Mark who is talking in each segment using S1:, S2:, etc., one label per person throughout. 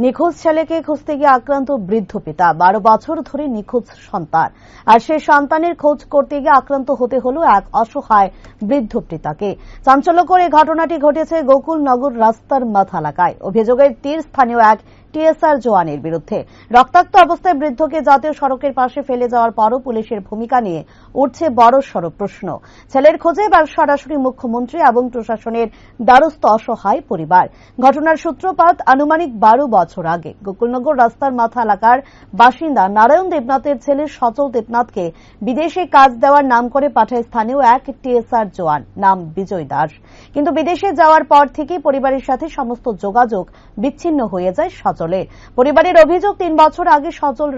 S1: নিখোঁজ ছেলেকে খুঁজতে গিয়ে আক্রান্ত বৃদ্ধ পিতা, 12 বছর ধরে নিখোঁজ সন্তান, আর সেই সন্তানের খোঁজ করতে গিয়ে আক্রান্ত হতে হলো এক অসহায় বৃদ্ধ পিতাকে। চাঞ্চল্যকর এই ঘটনাটি ঘটেছে গোকুলনগর রাস্তার মাথা এলাকায়। অভিযোগের তীর স্থানীয় এক টিএসআর জওয়ানের বিরুদ্ধে। রক্তাক্ত অবস্থায় বৃদ্ধকে জাতীয় সড়কের পাশে ফেলে যাওয়ার পরও পুলিশের ভূমিকা নিয়ে উঠছে বড়সড় প্রশ্ন। ছেলের খোঁজে এবার সরাসরি মুখ্যমন্ত্রী এবং প্রশাসনের দ্বারস্থ অসহায় পরিবার। ঘটনার সূত্রপাত আনুমানিক 12 বছর আগে। গোকুলনগর রাস্তার মাথা এলাকার বাসিন্দা নারায়ণ দেবনাথের ছেলে সচল দেবনাথকে বিদেশে কাজ দেওয়ার নাম করে পাঠায় স্থানীয় এক টিএসআর জওয়ান, নাম বিজয় দাস। কিন্তু বিদেশে যাওয়ার পর থেকে পরিবারের সাথে সমস্ত যোগাযোগ বিচ্ছিন্ন হয়ে যায় সচলের। পরিবারের অভিযোগ, 3 বছর আগে সচল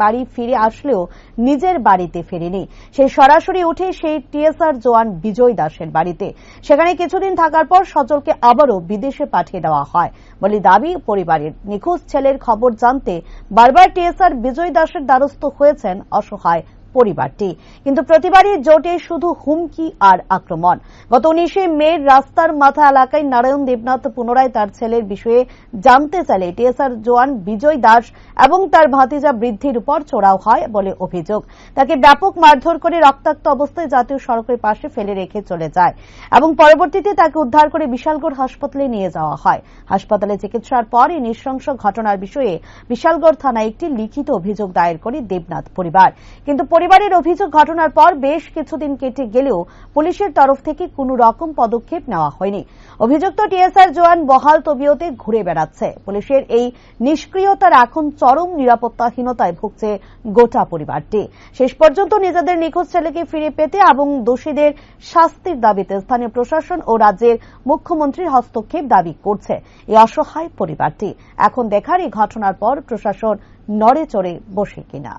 S1: বাড়ি ফিরে আসলেও নিজের বাড়িতে ফেরেনি। সেই সরাসরি উঠে সেই টিএসআর জওয়ান বিজয় দাসের বাড়িতে। সেখানে কিছুদিন থাকার পর সচলকে আবারও বিদেশে পাঠিয়ে দেওয়া হয় বলে দাবি পরিবারের। নিখোঁজ ছেলের খবর জানতে বারবার টিএসআর বিজয় দাসের দ্বারস্থ হয়েছেন অসহায় পরিবারটি, কিন্তু প্রতিবারই জোটে শুধু হুমকি আর আক্রমণ। গত 19শে মে রাস্তার মাথা এলাকায় নারায়ণ দেবনাথ পুনরায় তার ছেলের বিষয়ে জানতে চাইলে টিএসআর জওয়ান বিজয় দাস এবং তার ভাতিজা বৃদ্ধির উপর চড়াও হয় বলে অভিযোগ। তাকে ব্যাপক মারধর করে রক্তাক্ত অবস্থায় জাতীয় সড়কের পাশে ফেলে রেখে চলে যায় এবং পরবর্তীতে তাকে উদ্ধার করে বিশালগড় হাসপাতালে নিয়ে যাওয়া হয়। হাসপাতালে চিকিৎসার পর এই নৃশংস ঘটনার বিষয়ে বিশালগড় থানায় একটি লিখিত অভিযোগ দায়ের করে দেবনাথ পরিবার। কিন্তু পরিবারের অভিযোগ, ঘটনার পর বেশ কিছুদিন কেটে গেলেও পুলিশের তরফ থেকে কোনো রকম পদক্ষেপ নেওয়া হয়নি। অভিযুক্ত টিএসআর জওয়ান বহাল তবিয়তে ঘুরে বেড়াচ্ছে। পুলিশের এই নিষ্ক্রিয়তার এখন চরম নিরাপত্তাহীনতায় ভুগছে গোটা পরিবারটি। শেষ পর্যন্ত নিজেদের নিখোঁজ ছেলেকে ফিরে পেতে এবং দোষীদের শাস্তির দাবিতে স্থানীয় প্রশাসন ও রাজ্যের মুখ্যমন্ত্রীর হস্তক্ষেপ দাবি করছে এই অসহায় পরিবারটি। এখন দেখার এই ঘটনার পর প্রশাসন নড়ে চড়ে বসে কিনা।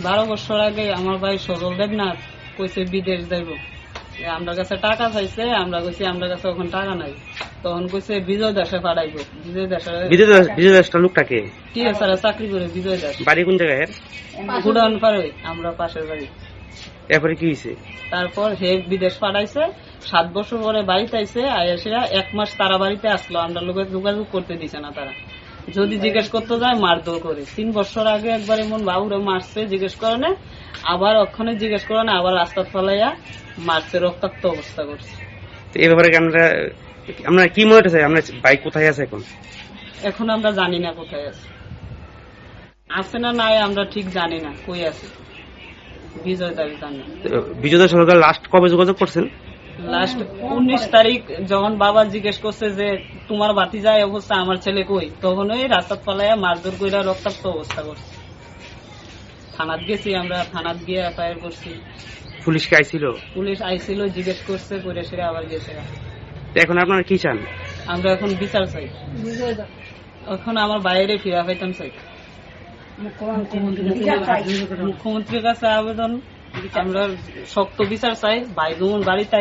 S2: 12 বছর আগে আমার ভাই সজল দেবনাথ কইছে বিদেশ যাইব, আমরা কাছে টাকা চাইছে, আমরা কইছি আমরা কাছে এখন টাকা নাই। তখন কইছে বিজয় দাসে পাঠাইবো। বিজয় দাসটা লোকটাকে টিএসআর চাকরি করে। বিজয় দাস বাড়ি কোন জায়গায়? গুডাউন পারে, আমরা পাশের বাড়ি। এরপরে কি হয়েছে? তারপর হে বিদেশ পাঠাইছে। 7 বছর পরে বাড়িতে আইছে। আয়াসিরা 1 মাস তারা বাড়িতে আসলো, আমরা লোকের যোগাযোগ করতে দিছে না। তারা যদি জিজ্ঞেস করতে যায় মারধর করে। 3 বছর আগে একবার এমন বাবুরে মারছে, জিজ্ঞেস করে না, আবার ওখানে জিজ্ঞেস করে না, আবার রাস্তা ফলাইয়া মারছে, রক্তাক্ত অবস্থা করছে। এই ব্যাপারে আমরা কি মনে হচ্ছে, আমরা বাইক কোথায় আছে এখন? এখন আমরা জানি না কোথায় আছে, আছে না নাই আমরা ঠিক জানি না কই আছে। বিজয় দাবি জানি। বিজয় দাস সরকার লাস্ট কবে যোগাযোগ করছেন? লাস্ট 19 তারিখ যখন বাবা জিজ্ঞেস করছে যে তোমার ভাতিজা এই অবস্থা, আমার ছেলে কই, তখন ওই রাস্তা ফলাইয়া মারধর কইরা রক্তাক্ত অবস্থা করছে। থানাত গেছি, আমরা থানাত গিয়ে এফআইআর করছি। পুলিশ কি আইছিল? পুলিশ আইছিল, জিজ্ঞেস করছে, করে সেরে আবার গেছে। এখন আপনারা কি চান? আমরা এখন বিচার চাই। এখন আমার বাইরে ফিরা পাইতাম চাই। মুখ্যমন্ত্রীর কাছে আবেদন, আমরা শক্ত বিচার চাই। ভাই যেমন বাড়িতে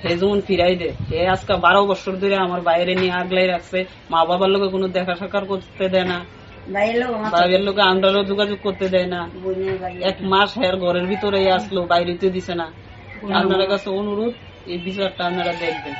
S2: হে যেমন ফিরাই দে। হে আজকে 12 বছর ধরে আমার বাইরে নিয়ে আগলাই রাখছে, মা বাবার লোকে কোনো দেখা সাক্ষাৎ করতে দেয় না, বাইরের লোকে আমরাও যোগাযোগ করতে দেয় না। 1 মাস হের ঘরের ভিতরে আসলো, বাইরেতে দিছে না। আপনার কাছে অনুরোধ, এই বিচারটা আপনারা দেখবেন।